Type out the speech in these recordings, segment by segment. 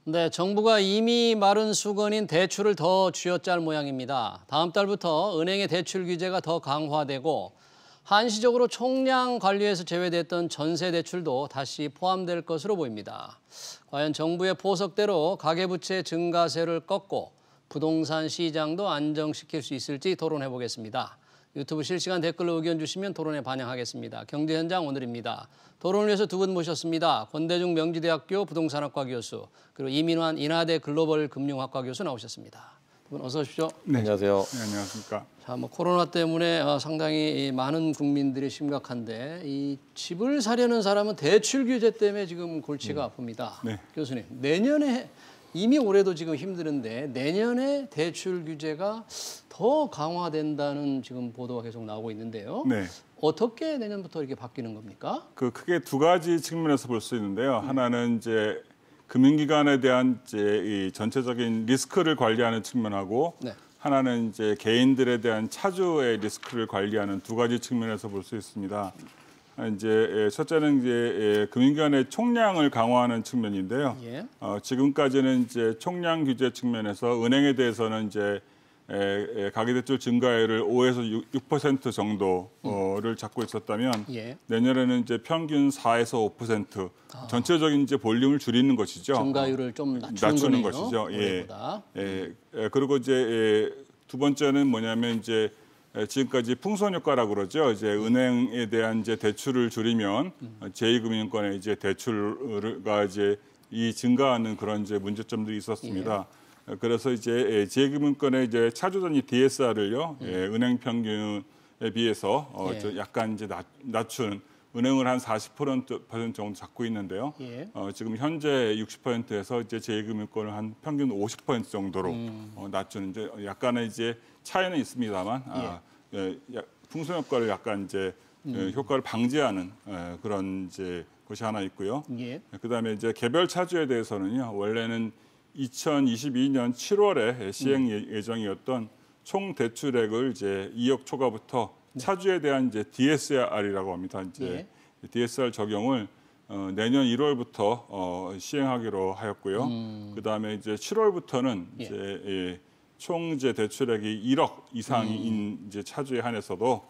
네, 정부가 이미 마른 수건인 대출을 더 쥐어짤 모양입니다. 다음 달부터 은행의 대출 규제가 더 강화되고 한시적으로 총량 관리에서 제외됐던 전세 대출도 다시 포함될 것으로 보입니다. 과연 정부의 포석대로 가계부채 증가세를 꺾고 부동산 시장도 안정시킬 수 있을지 토론해 보겠습니다. 유튜브 실시간 댓글로 의견 주시면 토론에 반영하겠습니다. 경제현장 오늘입니다. 토론을 위해서 두 분 모셨습니다. 권대중 명지대학교 부동산학과 교수, 그리고 이민환 인하대 글로벌 금융학과 교수 나오셨습니다. 두 분 어서 오십시오. 네, 안녕하세요. 네, 안녕하십니까. 자, 코로나 때문에 상당히 많은 국민들이 심각한데 이 집을 사려는 사람은 대출 규제 때문에 지금 골치가 아픕니다. 네. 교수님, 내년에 이미 올해도 지금 힘드는데 내년에 대출 규제가 더 강화된다는 지금 보도가 계속 나오고 있는데요. 네. 어떻게 내년부터 이렇게 바뀌는 겁니까? 크게 두 가지 측면에서 볼 수 있는데요. 하나는 이제 금융기관에 대한 이제 이 전체적인 리스크를 관리하는 측면하고, 네. 하나는 이제 개인들에 대한 차주의 리스크를 관리하는 두 가지 측면에서 볼 수 있습니다. 이제 첫째는 이제 금융기관의 총량을 강화하는 측면인데요. 예. 지금까지는 이제 총량 규제 측면에서 은행에 대해서는 이제 가계대출 증가율을 5에서 6% 정도를 잡고 있었다면 예. 내년에는 이제 평균 4에서 5% 전체적인 이제 볼륨을 줄이는 것이죠. 증가율을 좀 낮추는 거네요, 것이죠. 올해보다. 그리고 이제 두 번째는 뭐냐면 이제 지금까지 풍선 효과라고 그러죠. 이제 은행에 대한 이제 대출을 줄이면 제2금융권의 이제 대출가 이제 이 증가하는 그런 이제 문제점들이 있었습니다. 예. 그래서 이제 제2금융권의 이제 차주단위 DSR을요, 은행 평균에 비해서 예. 약간 이제 낮춘, 은행을 한 40% 정도 잡고 있는데요. 예. 지금 현재 60%에서 이제 제2금융권을 한 평균 50% 정도로 낮추는 이제 약간의 이제 차이는 있습니다만, 풍선 효과를 약간 이제 효과를 방지하는 그런 이제 것이 하나 있고요. 예. 그다음에 이제 개별 차주에 대해서는요, 원래는 2022년 7월에 시행 예정이었던 총 대출액을 이제 2억 초과부터 차주에 대한 이제 DSR이라고 합니다. 이제 DSR 적용을 내년 1월부터 시행하기로 하였고요. 그다음에 이제 7월부터는 이제 총 이제 대출액이 1억 이상인 이제 차주에 한해서도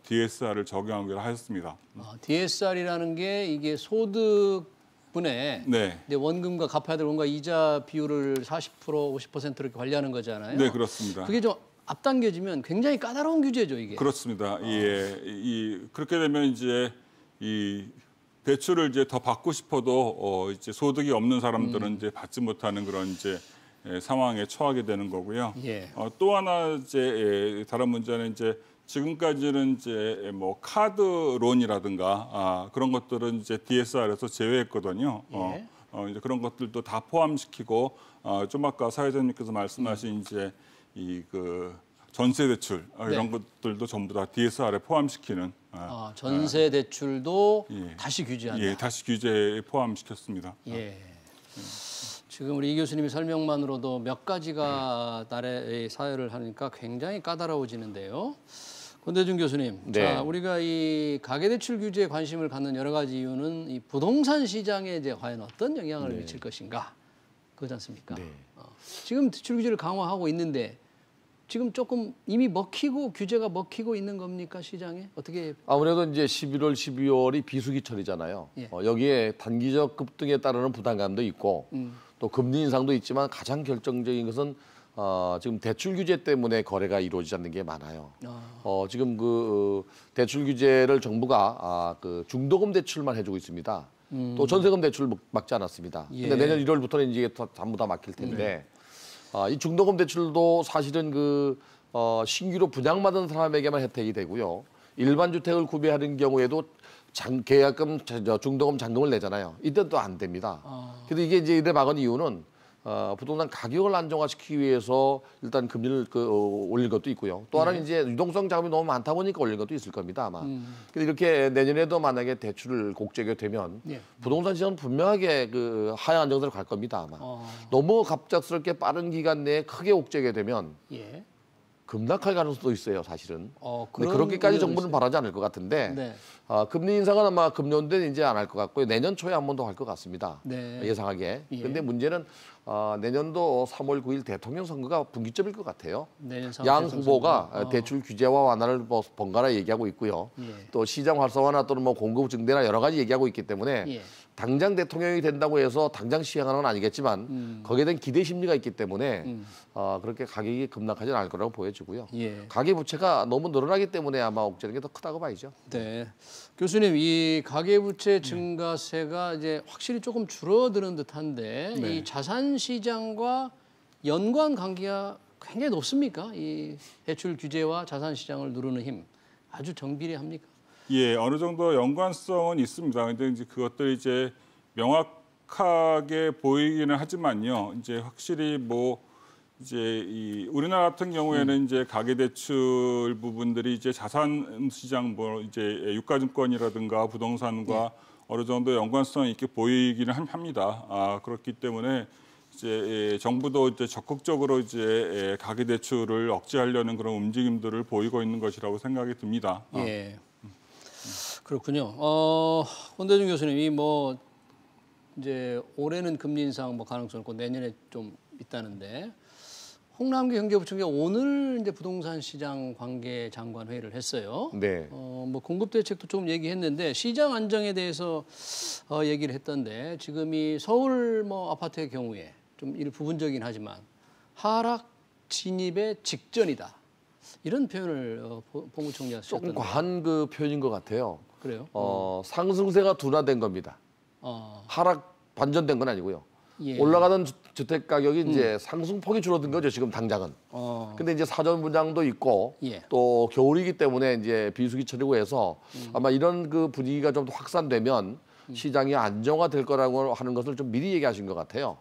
DSR을 적용하기로 하였습니다. DSR이라는 게 이게 소득분에 네. 원금과 갚아야 될 원가 이자 비율을 40% 50% 이렇게 관리하는 거잖아요. 네, 그렇습니다. 그게 좀 앞당겨지면 굉장히 까다로운 규제죠, 이게. 그렇습니다. 예, 그렇게 되면 이제 이 대출을 이제 더 받고 싶어도 이제 소득이 없는 사람들은 이제 받지 못하는 그런 이제 상황에 처하게 되는 거고요. 예. 또 하나 이제 다른 문제는 이제 지금까지는 이제 뭐 카드론이라든가 그런 것들은 이제 DSR에서 제외했거든요. 예. 이제 그런 것들도 다 포함시키고 좀 아까 사회자님께서 말씀하신 이제 이 그 전세 대출 이런 것들도 전부 다 DSR에 포함시키는 전세 대출도 예. 다시 규제한다. 예, 다시 규제에 포함시켰습니다. 예. 지금 우리 이 교수님의 설명만으로도 몇 가지가 나라의 사회를 하니까 굉장히 까다로워지는데요. 권대중 교수님, 네. 자, 우리가 이 가계대출 규제에 관심을 갖는 여러 가지 이유는 이 부동산 시장에 이제 과연 어떤 영향을 미칠 것인가, 그렇지 않습니까? 네. 지금 대출 규제를 강화하고 있는데 지금 조금 이미 규제가 먹히고 있는 겁니까, 시장에? 어떻게? 아무래도 이제 11월, 12월이 비수기철이잖아요. 예. 여기에 단기적 급등에 따르는 부담감도 있고 또 금리 인상도 있지만 가장 결정적인 것은 지금 대출 규제 때문에 거래가 이루어지지 않는 게 많아요. 지금 그 대출 규제를 정부가 그 중도금 대출만 해주고 있습니다. 또 전세금 대출 막지 않았습니다. 예. 근데 내년 1월부터는 이제 전부 다 막힐 텐데 이 중도금 대출도 사실은 그 신규로 분양받은 사람에게만 혜택이 되고요. 일반 주택을 구매하는 경우에도 계약금, 중도금 잔금을 내잖아요. 이때도 안 됩니다. 그래서 이게 이제 이래 막은 이유는 부동산 가격을 안정화시키기 위해서 일단 금리를 올린 것도 있고요. 또 하나는 이제 유동성 자금이 너무 많다 보니까 올린 것도 있을 겁니다, 아마. 근데 이렇게 내년에도 만약에 대출을 곡제가 되면 부동산 시장은 분명하게 그 하향 안정세로 갈 겁니다, 아마. 너무 갑작스럽게 빠른 기간 내에 크게 옥죄게 되면 급락할 가능성도 있어요, 사실은. 근데 그런 그렇게까지 우려도 정부는 있어요. 바라지 않을 것 같은데 네. 금리 인상은 아마 금년도에 이제 안 할 것 같고요. 내년 초에 한 번 더 할 것 같습니다. 네. 예상하기에. 예. 근데 문제는 내년도 3월 9일 대통령 선거가 분기점일 것 같아요. 내년 3월 양 대통령 후보가 선거. 대출 규제와 완화를 뭐 번갈아 얘기하고 있고요. 예. 또 시장 활성화나 또는 뭐 공급 증대나 여러 가지 얘기하고 있기 때문에 예. 당장 대통령이 된다고 해서 당장 시행하는 건 아니겠지만 거기에 대한 기대 심리가 있기 때문에 그렇게 가격이 급락하지는 않을 거라고 보여지고요. 예. 가계 부채가 너무 늘어나기 때문에 아마 억제는 게 더 크다고 봐야죠. 네. 교수님, 이 가계부채 증가세가 이제 확실히 조금 줄어드는 듯한데 네. 이 자산 시장과 연관 관계가 굉장히 높습니까? 이 대출 규제와 자산 시장을 누르는 힘 아주 정비례합니까? 예, 어느 정도 연관성은 있습니다. 근데 이제 그것들이 이제 명확하게 보이기는 하지만요. 이제 확실히 뭐 이제 이 우리나라 같은 경우에는 이제 가계대출 부분들이 이제 자산 시장 뭐 이제 유가증권이라든가 부동산과 어느 정도 연관성 있게 보이기는 합니다. 그렇기 때문에 이제 정부도 이제 적극적으로 이제 가계대출을 억제하려는 그런 움직임들을 보이고 있는 것이라고 생각이 듭니다. 예. 그렇군요. 권대중 교수님이 뭐 이제 올해는 금리 인상 뭐 가능성 있고 내년에 좀 있다는데 홍남기 경제부총리가 오늘 이제 부동산 시장 관계 장관 회의를 했어요. 네. 뭐 공급 대책도 좀 얘기했는데 시장 안정에 대해서 얘기를 했던데 지금 이 서울 뭐 아파트의 경우에 좀 부분적이긴 하지만 하락 진입의 직전이다. 이런 표현을 본부총리가 조금 쓰셨던데. 과한 그 표현인 것 같아요. 그래요? 상승세가 둔화된 겁니다. 하락 반전된 건 아니고요. 예. 올라가던 주택 가격이 이제 상승폭이 줄어든 거죠. 지금 당장은. 근데 이제 사전 분양도 있고 예. 또 겨울이기 때문에 이제 비수기철이고 해서 아마 이런 그 분위기가 좀 더 확산되면 시장이 안정화될 거라고 하는 것을 좀 미리 얘기하신 것 같아요.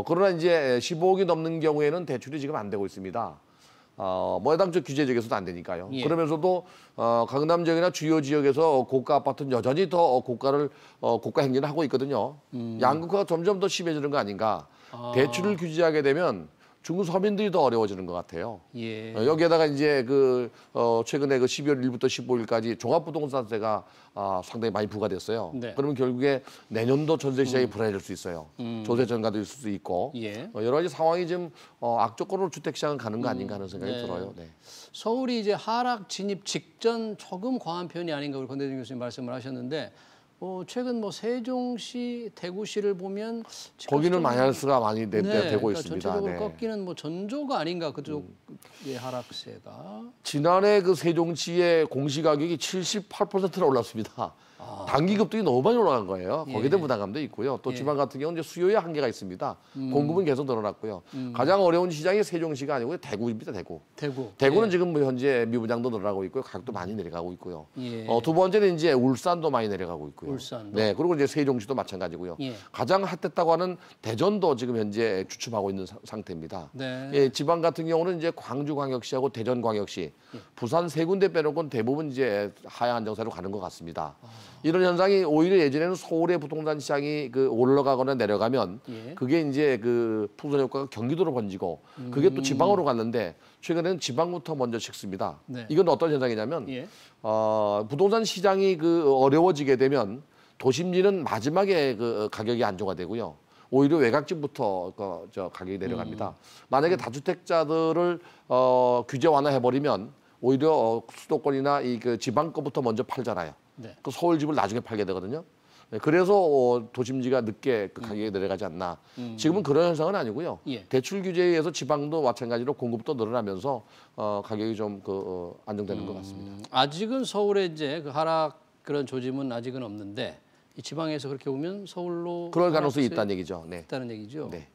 그러나 이제 15억이 넘는 경우에는 대출이 지금 안 되고 있습니다. 뭐 해당 규제 지역에서도 안 되니까요. 예. 그러면서도 강남 지역이나 주요 지역에서 고가 아파트는 여전히 더 고가 행진을 하고 있거든요. 양극화가 점점 더 심해지는 거 아닌가. 대출을 규제하게 되면 중서민들이 더 어려워지는 것 같아요. 예. 여기에다가 이제 최근에 12월 1일부터 15일까지 종합부동산세가 상당히 많이 부과됐어요. 네. 그러면 결국에 내년도 전세 시장이 불안해질 수 있어요. 조세 전가도 있을 수 있고 예. 여러 가지 상황이 좀 악조건으로 주택 시장은 가는 거 아닌가 하는 생각이 네. 들어요. 네. 서울이 이제 하락 진입 직전 조금 과한 표현이 아닌가 우리 권대중 교수님 말씀을 하셨는데 최근 뭐 세종시, 대구시를 보면 거기는 마이너스가 많이 되고 그러니까 있습니다. 전체적으로 네. 꺾이는 뭐 전조가 아닌가 그쪽의 하락세가. 지난해 세종시의 공시가격이 78%나 올랐습니다. 단기급등이 너무 많이 올라간 거예요. 거기에 대한 부담감도 있고요. 또 지방 같은 경우는 이제 수요에 한계가 있습니다. 공급은 계속 늘어났고요. 가장 어려운 시장이 세종시가 아니고 대구입니다. 대구는 예. 지금 뭐 현재 미분양도 늘어나고 있고요. 가격도 많이 내려가고 있고요. 예. 두 번째는 이제 울산도 많이 내려가고 있고요. 울산도. 네, 그리고 이제 세종시도 마찬가지고요. 예. 가장 핫했다고 하는 대전도 지금 현재 주춤하고 있는 상태입니다. 네. 예, 지방 같은 경우는 이제 광주광역시하고 대전광역시, 부산 세 군데 빼놓고는 대부분 이제 하향 안정세로 가는 것 같습니다. 이런 현상이 오히려 예전에는 서울의 부동산 시장이 올라가거나 내려가면 예. 그게 이제 풍선 효과가 경기도로 번지고 그게 또 지방으로 갔는데 최근에는 지방부터 먼저 식습니다. 네. 이건 어떤 현상이냐면 예. 부동산 시장이 어려워지게 되면 도심지는 마지막에 가격이 안정화되고요. 오히려 외곽지부터 가격이 내려갑니다. 만약에 다주택자들을 규제 완화해버리면 오히려 수도권이나 지방 거부터 먼저 팔잖아요. 네. 서울 집을 나중에 팔게 되거든요. 네, 그래서 도심지가 늦게 가격이 내려가지 않나. 지금은 그런 현상은 아니고요. 예. 대출 규제에 의해서 지방도 마찬가지로 공급도 늘어나면서 가격이 좀 안정되는 것 같습니다. 아직은 서울에 이제 하락 그런 조짐은 아직은 없는데 이 지방에서 그렇게 보면 서울로 그럴 가능성이 하락세 있다는 얘기죠. 네. 있다는 얘기죠. 네.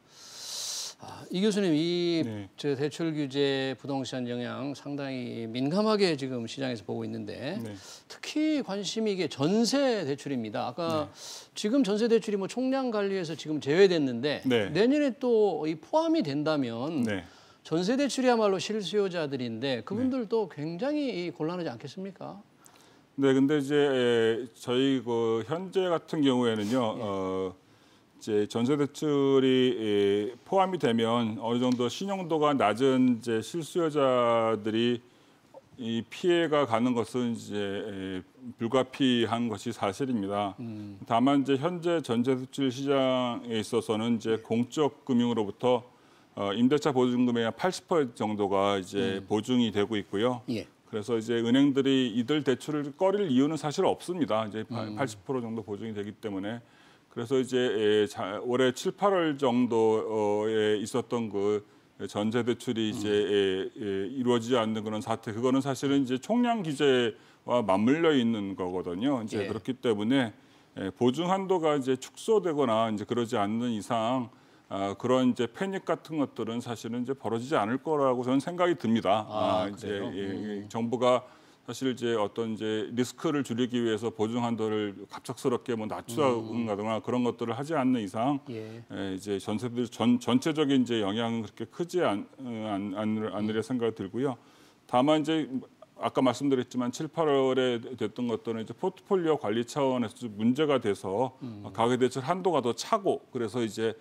이 교수님 이 네. 대출 규제 부동산 영향 상당히 민감하게 지금 시장에서 보고 있는데 네. 특히 관심이 이게 전세 대출입니다. 아까 지금 전세 대출이 뭐 총량 관리에서 지금 제외됐는데 네. 내년에 또 이 포함이 된다면 네. 전세 대출이야말로 실수요자들인데 그분들도 굉장히 곤란하지 않겠습니까? 네, 근데 이제 저희 현재 같은 경우에는요, 이제 전세 대출이 포함이 되면 어느 정도 신용도가 낮은 이제 실수요자들이 이 피해가 가는 것은 이제 불가피한 것이 사실입니다. 다만 이제 현재 전세 대출 시장에 있어서는 이제 공적 금융으로부터 임대차 보증금의 80% 정도가 이제 보증이 되고 있고요. 예. 그래서 이제 은행들이 이들 대출을 꺼릴 이유는 사실 없습니다. 이제 80% 정도 보증이 되기 때문에. 그래서 이제 올해 7, 8월 정도에 있었던 그 전세 대출이 이제 이루어지지 않는 그런 사태, 그거는 사실은 이제 총량 규제와 맞물려 있는 거거든요. 이제 예. 그렇기 때문에 보증 한도가 이제 축소되거나 이제 그러지 않는 이상 그런 이제 패닉 같은 것들은 사실은 이제 벌어지지 않을 거라고 저는 생각이 듭니다. 이제 정부가 사실 이제 어떤 이제 리스크를 줄이기 위해서 보증 한도를 갑작스럽게 뭐 낮추거나 그런 것들을 하지 않는 이상 이제 전세들 전체적인 이제 영향은 그렇게 크지 않으려 생각이 들고요. 다만 이제 아까 말씀드렸지만 7, 8월에 됐던 것들은 이제 포트폴리오 관리 차원에서 문제가 돼서 가계대출 한도가 더 차고 그래서 이제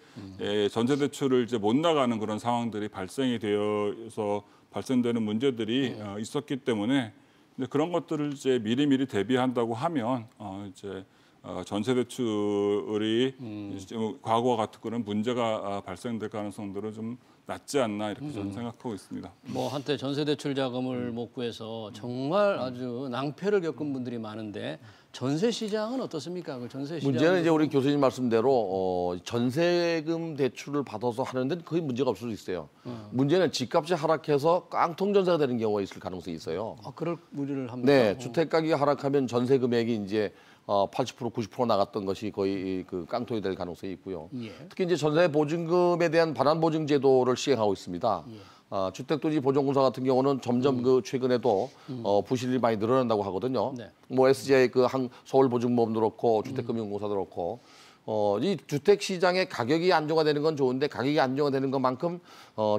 전세 대출을 이제 못 나가는 그런 상황들이 발생이 되어서 발생되는 문제들이 있었기 때문에 이제 그런 것들을 이제 미리미리 대비한다고 하면 이제 전세 대출이 과거와 같은 그런 문제가 발생될 가능성들은 좀 낮지 않나 이렇게 저는 생각하고 있습니다. 뭐 한때 전세 대출 자금을 못 구해서 정말 아주 낭패를 겪은 분들이 많은데 전세 시장은 어떻습니까? 그 전세 시장 문제는 이제 우리 교수님 말씀대로 전세금 대출을 받아서 하는 데는 거의 문제가 없을 수 있어요. 문제는 집값이 하락해서 깡통 전세가 되는 경우가 있을 가능성이 있어요. 그럴 우려를 합니다. 네, 주택 가격이 하락하면 전세 금액이 이제 80% 90% 나갔던 것이 거의 그 깡통이 될 가능성이 있고요. 예. 특히 이제 전세 보증금에 대한 반환 보증 제도를 시행하고 있습니다. 주택도시 보존공사 같은 경우는 점점 그 최근에도 부실이 많이 늘어난다고 하거든요. 네. 뭐 SGI 그 서울보증보험도 그렇고 주택금융공사도 그렇고 이 주택 시장의 가격이 안정화되는 건 좋은데 가격이 안정화되는 것만큼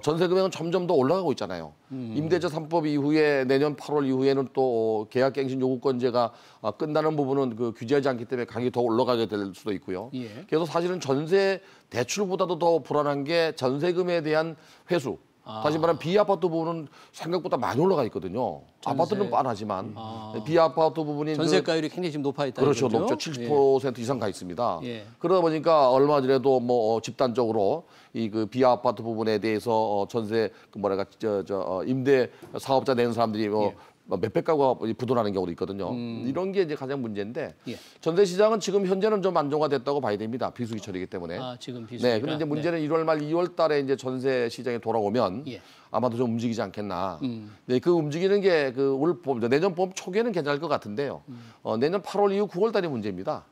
전세 금액은 점점 더 올라가고 있잖아요. 임대차 3법 이후에 내년 8월 이후에는 또 계약갱신 요구권제가 끝나는 부분은 그 규제하지 않기 때문에 가격이 더 올라가게 될 수도 있고요. 예. 그래서 사실은 전세 대출보다도 더 불안한 게 전세금에 대한 회수. 다시 말하면 비아파트 부분은 생각보다 많이 올라가 있거든요. 아파트는 빤하지만 비아파트 부분이 전세가율이 굉장히 지금 높아 있다. 그렇죠. 이거죠? 높죠. 70% 이상 가 있습니다. 예. 그러다 보니까 얼마 전에도 뭐 집단적으로 이 그 비아파트 부분에 대해서 전세 그 뭐랄까 임대 사업자 낸 사람들이 몇백 가구가 부도나는 경우도 있거든요. 이런 게 이제 가장 문제인데 예. 전세 시장은 지금 현재는 좀 안정화됐다고 봐야 됩니다. 비수기철이기 때문에. 지금 비수기가. 네, 근데 이제 문제는 1월 말 2월 달에 이제 전세 시장에 돌아오면 예. 아마도 좀 움직이지 않겠나. 네, 그 움직이는 게 그 올 봄, 내년 봄 초기에는 괜찮을 것 같은데요. 내년 8월 이후 9월 달이 문제입니다.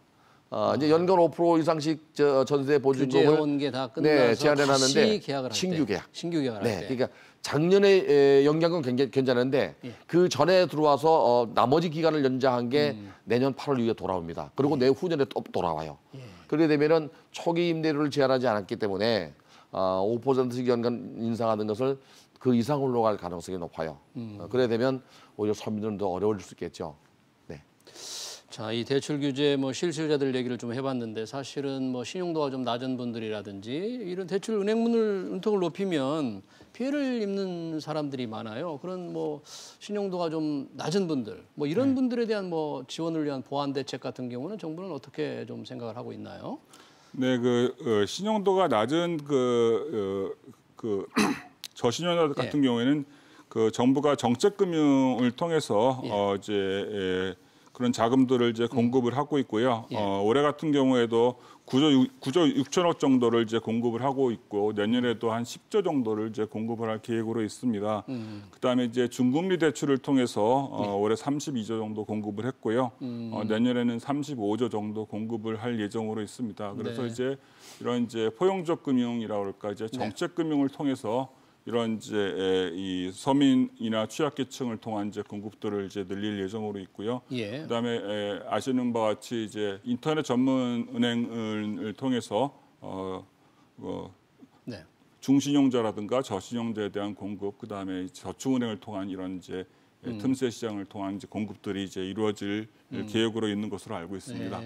이제 연간 5% 이상씩 전세 보증금을 규제해온 게 다 끝나서 제한해 놨는데 다시 계약을 할 신규 때. 계약. 신규 계약을 네, 할 때. 그러니까 작년에 연gan은 괜찮은데 그 전에 들어와서 나머지 기간을 연장한 게 내년 8월 이후에 돌아옵니다. 그리고 내후년에 또 돌아와요. 그렇게 되면은 초기 임대료를 제한하지 않았기 때문에 5%씩 연간 인상하는 것을 그 이상 올라갈 가능성이 높아요. 그래 되면 오히려 서민들은 더 어려워질 수 있겠죠. 네. 자, 이 대출 규제 뭐 실수요자들 얘기를 좀 해봤는데 사실은 뭐 신용도가 좀 낮은 분들이라든지 이런 대출 은행을 높이면 피해를 입는 사람들이 많아요. 그런 뭐 신용도가 좀 낮은 분들, 뭐 이런 분들에 대한 뭐 지원을 위한 보완 대책 같은 경우는 정부는 어떻게 좀 생각을 하고 있나요? 네, 신용도가 낮은 저신용자 같은 경우에는 그 정부가 정책금융을 통해서 그런 자금들을 이제 공급을 하고 있고요. 올해 같은 경우에도 9조 6천억 정도를 이제 공급을 하고 있고 내년에도 한 10조 정도를 이제 공급을 할 계획으로 있습니다. 그다음에 이제 중금리 대출을 통해서 올해 32조 정도 공급을 했고요. 내년에는 35조 정도 공급을 할 예정으로 있습니다. 그래서 이제 이런 이제 포용적 금융이라고 할까 이제 정책 금융을 통해서 이런 이제 이 서민이나 취약계층을 통한 이제 공급들을 이제 늘릴 예정으로 있고요. 그다음에 아시는 바와 같이 이제 인터넷 전문 은행을 통해서 중신용자라든가 저신용자에 대한 공급, 그다음에 저축은행을 통한 이런 이제 틈새 시장을 통한 이제 공급들이 이제 이루어질 계획으로 있는 것으로 알고 있습니다.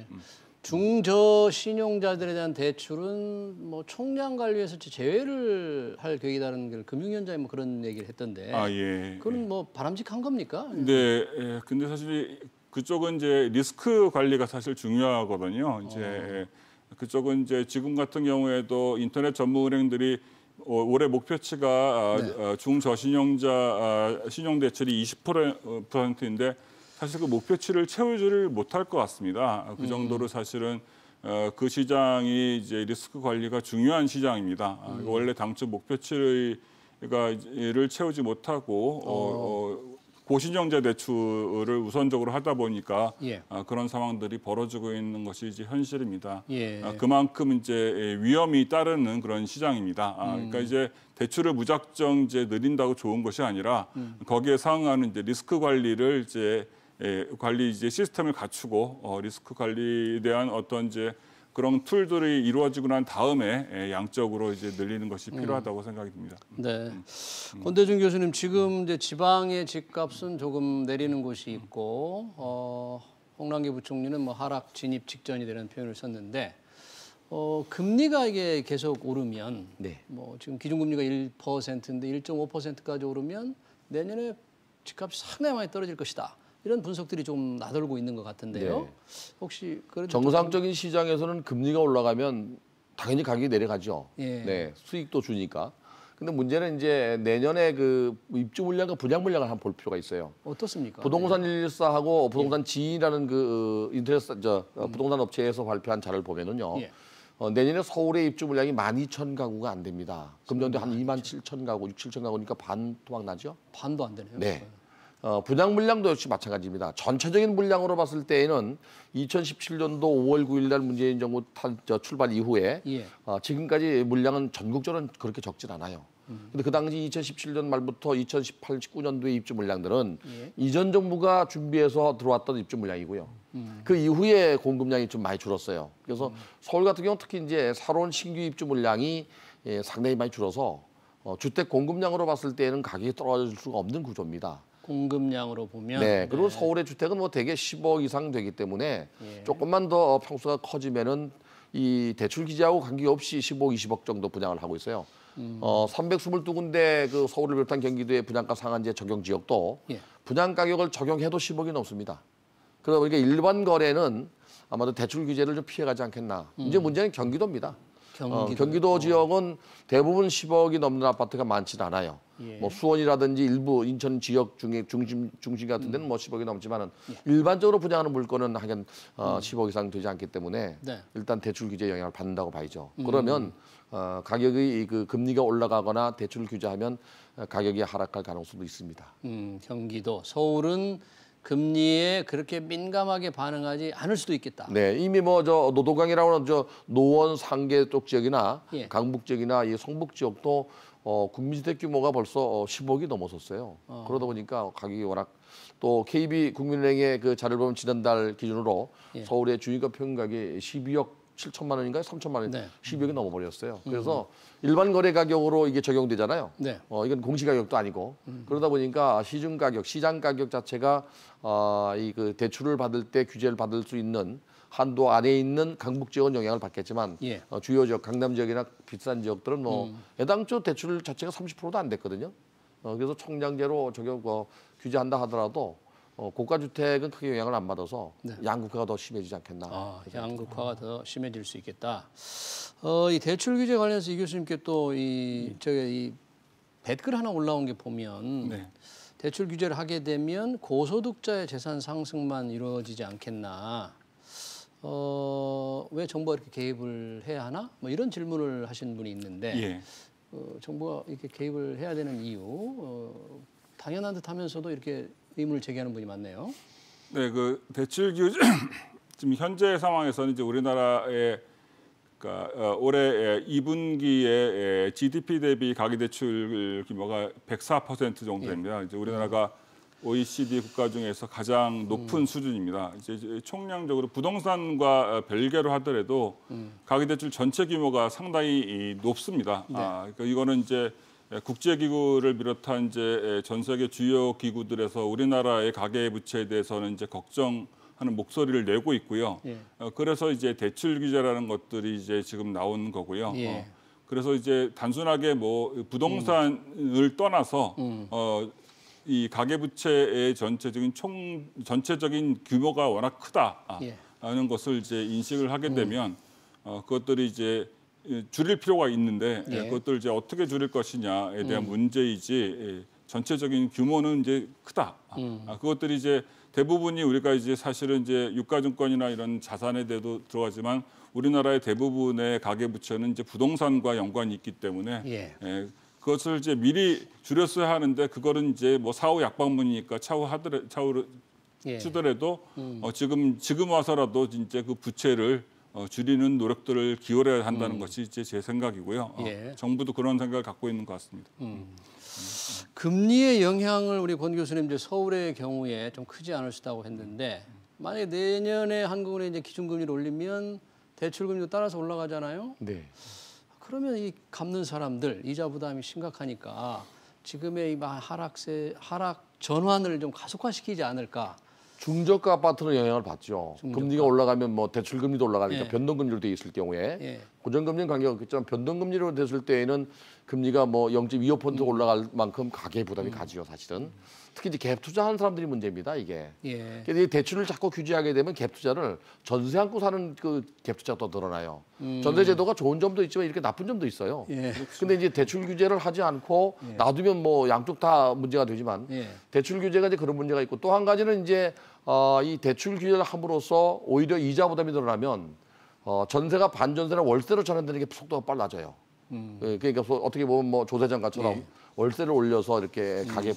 중저신용자들에 대한 대출은 뭐 총량 관리에서 제외를 할 계획이라는 걸 금융위원장이 뭐 그런 얘기를 했던데. 예. 그건 뭐 바람직한 겁니까? 네. 예. 근데 사실 그쪽은 이제 리스크 관리가 사실 중요하거든요. 이제 그쪽은 이제 지금 같은 경우에도 인터넷 전문은행들이 올해 목표치가 중저신용자 신용 대출이 20%인데 사실 그 목표치를 채우지를 못할 것 같습니다. 그 정도로 사실은 그 시장이 이제 리스크 관리가 중요한 시장입니다. 원래 당초 목표치를 채우지 못하고 고신용자 대출을 우선적으로 하다 보니까 예. 그런 상황들이 벌어지고 있는 것이 이제 현실입니다. 예. 그만큼 이제 위험이 따르는 그런 시장입니다. 그러니까 이제 대출을 무작정 이제 늘린다고 좋은 것이 아니라 거기에 상응하는 이제 리스크 관리를 이제 관리 이제 시스템을 갖추고 리스크 관리에 대한 어떤 이제 그런 툴들이 이루어지고 난 다음에 양적으로 이제 늘리는 것이 필요하다고 생각이 듭니다. 네. 권대중 교수님, 지금 이제 지방의 집값은 조금 내리는 곳이 있고, 홍남기 부총리는 뭐 하락 진입 직전이 되는 표현을 썼는데, 금리가 이게 계속 오르면, 네. 뭐 지금 기준금리가 1%인데 1.5%까지 오르면 내년에 집값이 상당히 많이 떨어질 것이다. 이런 분석들이 좀 나돌고 있는 것 같은데요. 네. 혹시 그런 정상적인 시장에서는 금리가 올라가면 당연히 가격이 내려가죠. 예. 네, 수익도 주니까. 근데 문제는 이제 내년에 그 입주 물량과 분양 물량을 한번 볼 필요가 있어요. 어떻습니까? 부동산 114하고 부동산 지인이라는 그 인터넷 부동산 업체에서 발표한 자료를 보면은요. 예. 내년에 서울의 입주 물량이 12,000가구가 안 됩니다. 금년도 한 27,000가구, 6, 7,000가구니까 반 토막 나죠? 반도 안 되네요. 네. 분양 물량도 역시 마찬가지입니다. 전체적인 물량으로 봤을 때에는 2017년도 5월 9일 날 문재인 정부 출발 이후에 예. 지금까지 물량은 전국적으로 그렇게 적진 않아요. 근데 그 당시 2017년 말부터 2018, 19년도의 입주 물량들은 예. 이전 정부가 준비해서 들어왔던 입주 물량이고요. 그 이후에 공급량이 좀 많이 줄었어요. 그래서 서울 같은 경우 특히 이제 새로운 신규 입주 물량이 상당히 많이 줄어서 주택 공급량으로 봤을 때는 가격이 떨어질 수가 없는 구조입니다. 공급량으로 보면 네, 그리고 서울의 주택은 뭐 대개 10억 이상 되기 때문에 예. 조금만 더 평수가 커지면은 이 대출 기재하고 관계없이 15, 20억 정도 분양을 하고 있어요. 322군데 그 서울을 비롯한 경기도의 분양가 상한제 적용 지역도 예. 분양 가격을 적용해도 10억이 넘습니다. 그러다 보니까 일반 거래는 아마도 대출 규제를 좀 피해가지 않겠나. 이제 문제는 경기도입니다. 경기도 지역은 대부분 10억이 넘는 아파트가 많지는 않아요. 예. 뭐 수원이라든지 일부 인천 지역 중에 중심 같은 데는 뭐 10억이 넘지만은 일반적으로 분양하는 물건은 하긴 10억 이상 되지 않기 때문에 네. 일단 대출 규제 영향을 받는다고 봐야죠. 그러면 가격이 그 금리가 올라가거나 대출 규제하면 가격이 하락할 가능성도 있습니다. 경기도, 서울은 금리에 그렇게 민감하게 반응하지 않을 수도 있겠다. 네, 이미 뭐 저 노도강이라고 하는 저 노원 상계 쪽 지역이나 예. 강북 지역이나 이 성북 지역도 국민주택 규모가 벌써 10억이 넘어섰어요. 그러다 보니까 가격이 워낙 또 KB 국민은행의 그 자료를 보면 지난달 기준으로 예. 서울의 주인가 평균 가격이 12억 7천만 원인가요? 3천만 원, 네. 12억이 넘어버렸어요. 그래서 일반 거래 가격으로 이게 적용되잖아요. 네. 이건 공시 가격도 아니고 그러다 보니까 시중 가격, 시장 가격 자체가 이 그 대출을 받을 때 규제를 받을 수 있는 한도 안에 있는 강북 지역은 영향을 받겠지만 예. 주요 지역, 강남 지역이나 비싼 지역들은 뭐 애당초 대출 자체가 30%도 안 됐거든요. 그래서 총량제로 적용 규제한다 하더라도 고가 주택은 크게 영향을 안 받아서 네. 양극화가 더 심해지지 않겠나. 양극화가 더 심해질 수 있겠다. 이 대출 규제 관련해서 이 교수님께 또 이 댓글 하나 올라온 게 보면 네. 대출 규제를 하게 되면 고소득자의 재산 상승만 이루어지지 않겠나. 왜 정부가 이렇게 개입을 해야 하나? 뭐 이런 질문을 하신 분이 있는데 예. 정부가 이렇게 개입을 해야 되는 이유 당연한 듯하면서도 이렇게 의문을 제기하는 분이 많네요. 네, 그 대출 규제 지금 현재 상황에서는 이제 우리나라의 그러니까 올해 2분기에 GDP 대비 가계대출 규모가 104% 정도 됩니다. 이제 우리나라가 OECD 국가 중에서 가장 높은 수준입니다. 이제 총량적으로 부동산과 별개로 하더라도 가계대출 전체 규모가 상당히 높습니다. 네. 그러니까 이거는 이제 국제기구를 비롯한 이제 전 세계 주요 기구들에서 우리나라의 가계부채에 대해서는 이제 걱정하는 하는 목소리를 내고 있고요. 예. 그래서 이제 대출 규제라는 것들이 이제 지금 나오는 거고요. 예. 그래서 이제 단순하게 뭐 부동산을 떠나서 이 가계부채의 전체적인 규모가 워낙 크다라는 것을 이제 인식을 하게 되면 그것들이 이제 줄일 필요가 있는데 예. 그것들 이제 어떻게 줄일 것이냐에 대한 문제이지 전체적인 규모는 이제 크다. 그것들이 이제 대부분이 우리가 이제 사실은 이제 유가증권이나 이런 자산에 대도 들어가지만 우리나라의 대부분의 가계부채는 이제 부동산과 연관이 있기 때문에 예. 그것을 이제 미리 줄였어야 하는데 그거는 이제 뭐 사후 약방문이니까 차후 예. 추더라도 지금 와서라도 이제 그 부채를 줄이는 노력들을 기울여야 한다는 것이 이제 제 생각이고요. 예. 정부도 그런 생각을 갖고 있는 것 같습니다. 금리의 영향을 우리 권 교수님 이제 서울의 경우에 좀 크지 않을 수 있다고 했는데 만약에 내년에 한국은행이 이제 기준금리를 올리면 대출금리도 따라서 올라가잖아요. 네. 그러면 이 갚는 사람들 이자 부담이 심각하니까 지금의 이 하락 전환을 좀 가속화시키지 않을까. 중저가 아파트는 영향을 받죠. 금리가 올라가면 뭐 대출금리도 올라가니까 예. 변동금리로 돼 있을 경우에 예. 고정금리는 관계가 없겠지만 변동금리로 됐을 때에는 금리가 뭐 0.25% 올라갈 만큼 가계 부담이 가지요, 사실은. 특히 이제 갭 투자하는 사람들이 문제입니다, 이게. 예. 이 대출을 자꾸 규제하게 되면 갭 투자를 전세 안고 사는 그 갭 투자가 더 늘어나요. 전세 제도가 좋은 점도 있지만 이렇게 나쁜 점도 있어요. 예. 근데 이제 대출 규제를 하지 않고 놔두면 뭐 양쪽 다 문제가 되지만 예. 대출 규제가 이제 그런 문제가 있고 또 한 가지는 이제 이 대출 규제를 함으로써 오히려 이자 부담이 늘어나면 전세가 반전세나 월세로 전환되는 게 속도가 빨라져요. 그러니까 어떻게 보면 뭐 조세장가처럼 예. 월세를 올려서 이렇게 가계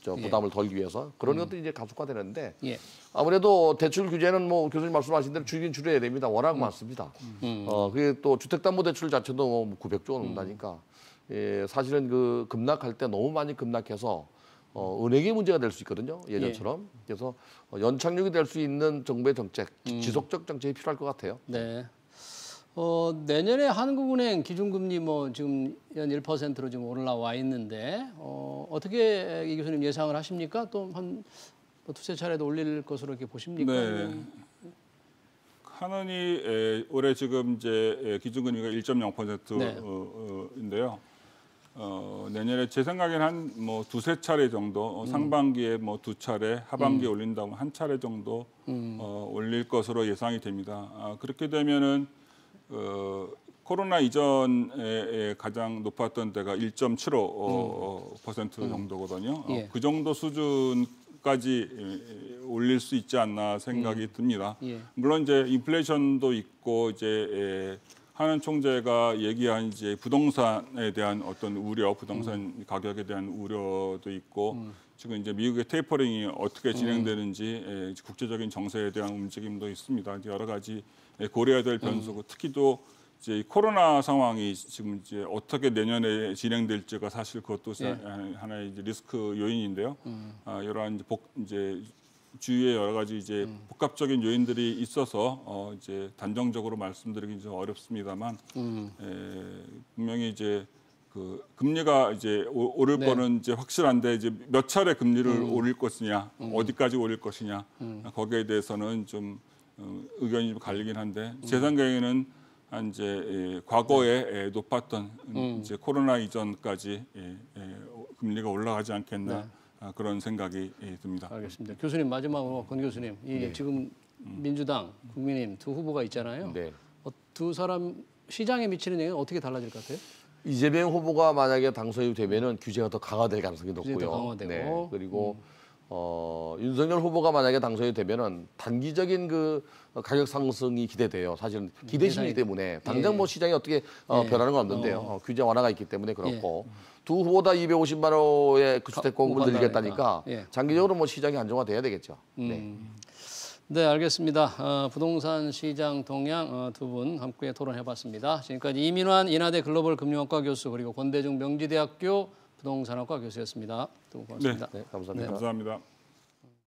부담을 덜기 위해서 그런 것들이 이제 가속화되는데 예. 아무래도 대출 규제는 뭐 교수님 말씀하신 대로 줄이긴 줄여야 됩니다. 워낙 많습니다. 그게 또 주택담보대출 자체도 뭐 900조 원 넘나니까 사실은 그 급락할 때 너무 많이 급락해서 은행의 문제가 될 수 있거든요. 예전처럼. 그래서 연착륙이 될 수 있는 정부의 정책, 지속적 정책이 필요할 것 같아요. 네. 내년에 한국은행 기준금리 뭐 지금 연 1%로 지금 올라와 있는데 어떻게 이 교수님 예상을 하십니까? 또 한 두세 차례도 올릴 것으로 이렇게 보십니까? 네. 한은이 올해 지금 이제 기준금리가 1.0%인데요. 내년에 제 생각에는 한 뭐 두세 차례 정도 상반기에 뭐 두 차례, 하반기에 올린다면 한 차례 정도 올릴 것으로 예상이 됩니다. 그렇게 되면은 코로나 이전에 가장 높았던 때가 1.75% 정도거든요. 예. 그 정도 수준까지 올릴 수 있지 않나 생각이 듭니다. 예. 물론 이제 인플레이션도 있고 이제 한은 총재가 얘기한 이제 부동산에 대한 어떤 우려, 부동산 가격에 대한 우려도 있고 지금 이제 미국의 테이퍼링이 어떻게 진행되는지 국제적인 정세에 대한 움직임도 있습니다. 이제 여러 가지 고려해야 될 변수고 특히 또 이제 코로나 상황이 지금 이제 어떻게 내년에 진행될지가 사실 그것도 하나의 이제 리스크 요인인데요. 이러한 이제 주위에 여러 가지 이제 복합적인 요인들이 있어서 이제 단정적으로 말씀드리긴 좀 어렵습니다만 분명히 이제 그 금리가 이제 오를 거는 이제 확실한데 이제 몇 차례 금리를 올릴 것이냐, 어디까지 올릴 것이냐 거기에 대해서는 좀 의견이 좀 갈리긴 한데 제 생각에는 한 이제 과거에 높았던 이제 코로나 이전까지 금리가 올라가지 않겠나. 그런 생각이 듭니다. 알겠습니다. 교수님 마지막으로 권 교수님, 지금 민주당, 국민의힘 두 후보가 있잖아요. 네. 두 사람 시장에 미치는 영향은 어떻게 달라질 것 같아요? 이재명 후보가 만약에 당선이 되면은 규제가 더 강화될 가능성이 높고요. 규제가 더 강화되고. 네. 그리고 윤석열 후보가 만약에 당선이 되면은 단기적인 그 가격 상승이 기대돼요. 사실은 기대심이기 때문에 당장 뭐 시장이 어떻게 변하는 건 없는데요. 규제 완화가 있기 때문에 그렇고 두 후보 다 250만 호의 그 주택 공급을 늘리겠다니까 장기적으로 뭐 시장이 안정화돼야 되겠죠. 네. 네, 알겠습니다. 부동산 시장 동향 두 분 함께 토론해봤습니다. 지금까지 이민환 인하대 글로벌 금융학과 교수 그리고 권대중 명지대학교 부동산학과 교수였습니다. 두 분 고맙습니다. 네, 감사합니다. 감사합니다.